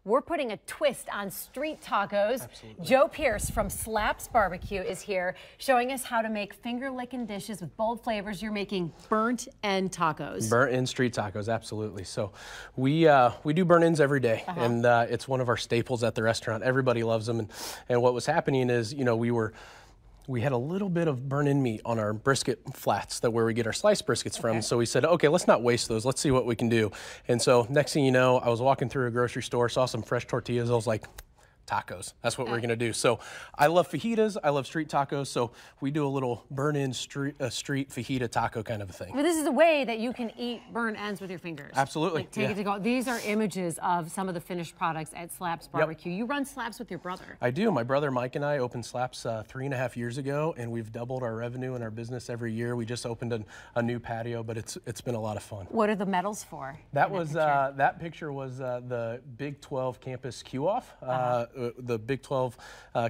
We're putting a twist on street tacos. Absolutely. Joe Pearce from Slap's Barbecue is here showing us how to make finger-licking dishes with bold flavors. You're making burnt end tacos. Burnt end street tacos, absolutely. So we do burnt ends every day, and it's one of our staples at the restaurant. Everybody loves them, and what was happening is, you know, we had a little bit of burnt-in meat on our brisket flats, where we get our sliced briskets from. So we said, okay, let's not waste those. Let's see what we can do. And so next thing you know, I was walking through a grocery store, saw some fresh tortillas. I was like, tacos. That's what we're gonna do. So I love fajitas. I love street tacos. So we do a little burn-in street fajita taco kind of a thing. But this is a way that you can eat burnt ends with your fingers. Absolutely. Like, take it to go. These are images of some of the finished products at Slap's Barbecue. You run Slap's with your brother. I do. My brother Mike and I opened Slap's 3.5 years ago, and we've doubled our revenue in our business every year. We just opened a new patio, but it's been a lot of fun. What are the medals for? That picture was the Big 12 campus Q-Off. The Big 12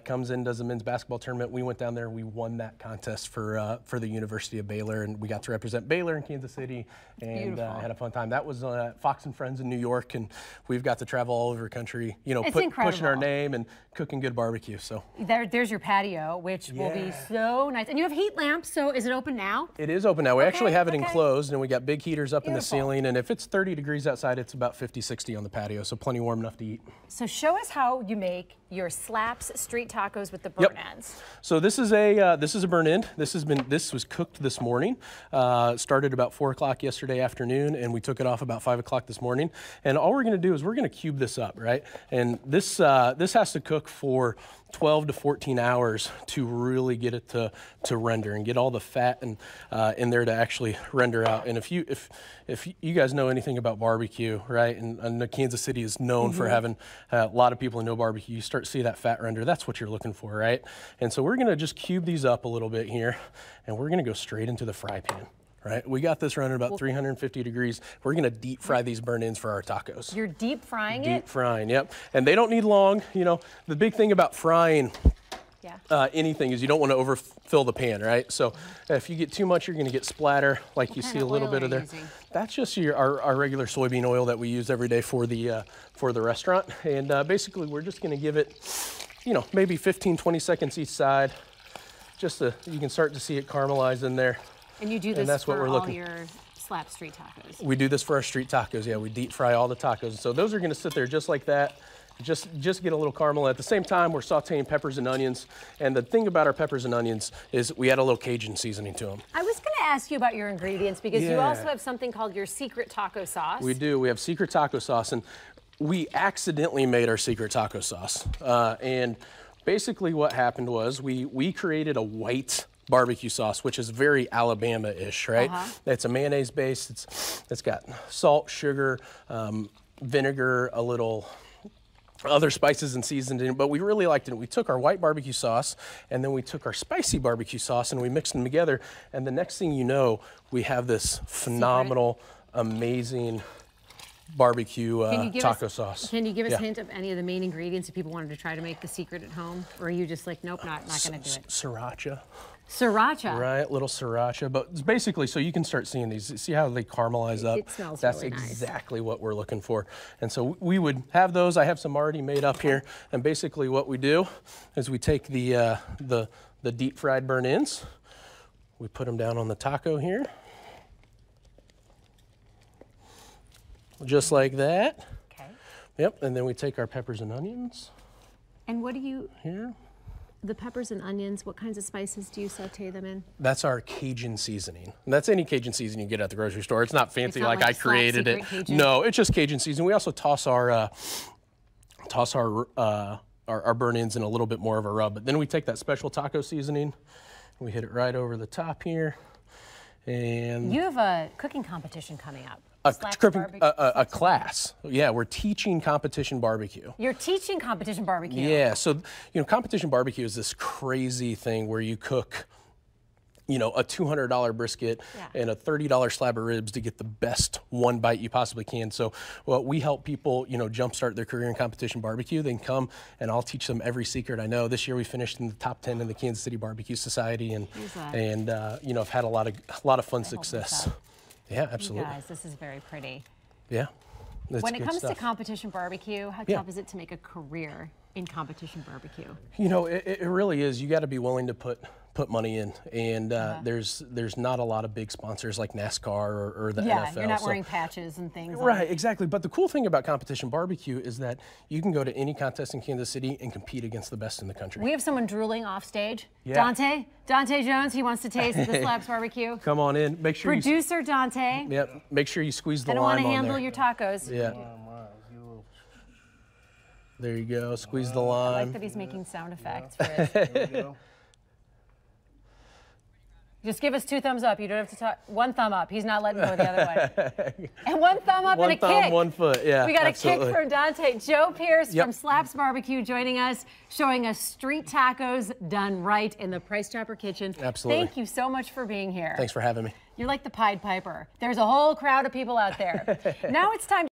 comes in, does a men's basketball tournament. We went down there and we won that contest for the University of Baylor, and we got to represent Baylor in Kansas City, and had a fun time. That was Fox and Friends in New York, and we've got to travel all over the country, you know, pushing our name and cooking good barbecue. So there's your patio, which will be so nice. And you have heat lamps, so is it open now? It is open now. We actually have it enclosed, and we got big heaters up in the ceiling, and if it's 30 degrees outside, it's about 50, 60 on the patio, so plenty warm enough to eat. So show us how you make your Slap's street tacos with the burnt ends. So this is a burnt end. This was cooked this morning. Started about 4 o'clock yesterday afternoon, and we took it off about 5 o'clock this morning. And all we're going to do is we're going to cube this up, right? And this has to cook for 12 to 14 hours to really get it to render and get all the fat and in there to actually render out. And if you guys know anything about barbecue, right? And Kansas City is known for having a lot of people who know barbecue. You start to see that fat render. That's what you're looking for, right? And so we're going to just cube these up a little bit here, and we're going to go straight into the fry pan. Right, we got this running about 350 degrees. We're gonna deep fry these burnt ends for our tacos. You're deep frying it? Deep frying, yep. And they don't need long. You know, the big thing about frying anything is you don't want to overfill the pan, right? So if you get too much, you're gonna get splatter, like you see a little bit of there. That's just our regular soybean oil that we use every day for the restaurant. And basically, we're just gonna give it, you know, maybe 15, 20 seconds each side, just so you can start to see it caramelize in there. And you do this for all your Slap street tacos? We do this for our street tacos, yeah. We deep fry all the tacos. So those are gonna sit there just like that, just get a little caramel. At the same time, we're sauteing peppers and onions. And the thing about our peppers and onions is we add a little Cajun seasoning to them. I was gonna ask you about your ingredients because you also have something called your secret taco sauce. We do, we have secret taco sauce, and we accidentally made our secret taco sauce. And basically what happened was we created a white barbecue sauce, which is very Alabama-ish, right? It's a mayonnaise base. It's got salt, sugar, vinegar, a little other spices and seasoned in it, but we really liked it. We took our white barbecue sauce, and then we took our spicy barbecue sauce, and we mixed them together, and the next thing you know, we have this phenomenal, amazing barbecue taco sauce. Can you give us a hint of any of the main ingredients if people wanted to try to make the secret at home? Or are you just like, nope, not gonna do it? Sriracha. Sriracha? Right, little sriracha. But it's basically, so you can start seeing these. See how they caramelize up? It smells That's really nice. exactly what we're looking for. And so we would have those. I have some already made up here. And basically what we do is we take the deep fried burnt ends. We put them down on the taco here. Just like that. Okay. Yep, and then we take our peppers and onions. And what do you... Here. The peppers and onions, what kinds of spices do you saute them in? That's our Cajun seasoning. And that's any Cajun seasoning you get at the grocery store. It's not fancy, like I created it. Cajun. No, it's just Cajun seasoning. We also toss our burnt ends in a little bit more of a rub. But then we take that special taco seasoning, we hit it right over the top here. And you have a cooking competition coming up. A class. Yeah, we're teaching competition barbecue. You're teaching competition barbecue? Yeah, so, you know, competition barbecue is this crazy thing where you cook, you know, a $200 brisket and a $30 slab of ribs to get the best one bite you possibly can. So, well, we help people, you know, jumpstart their career in competition barbecue. They can come and I'll teach them every secret I know. This year we finished in the top 10 in the Kansas City Barbecue Society, and you know, I've had a lot of fun success. Yeah, absolutely. You guys, this is very pretty. Yeah. When it comes to stuff. competition barbecue, how tough is it to make a career in competition barbecue? You know, it really is. You got to be willing to put money in, and there's not a lot of big sponsors like NASCAR or the NFL. Yeah, you're not wearing patches and things. Right, exactly. But the cool thing about competition barbecue is that you can go to any contest in Kansas City and compete against the best in the country. We have someone drooling off stage. Yeah. Dante Jones, he wants to taste the Slap&rs barbecue. Come on in. Make sure Producer Dante. Yep. Make sure you squeeze the I don't lime want to on handle there. your tacos. Yeah. There you go. Squeeze the I lime. like that he's making sound effects for it. There we go. Just give us 2 thumbs up. You don't have to talk. 1 thumb up. He's not letting go the other one. And 1 thumb up and a thumb, kick. 1 foot. Yeah. We got absolutely. a kick from Dante. Joe Pearce Yep. from Slap&rs Barbecue joining us, showing us street tacos done right in the Price Chopper kitchen. Absolutely. Thank you so much for being here. Thanks for having me. You're like the Pied Piper. There's a whole crowd of people out there. Now it's time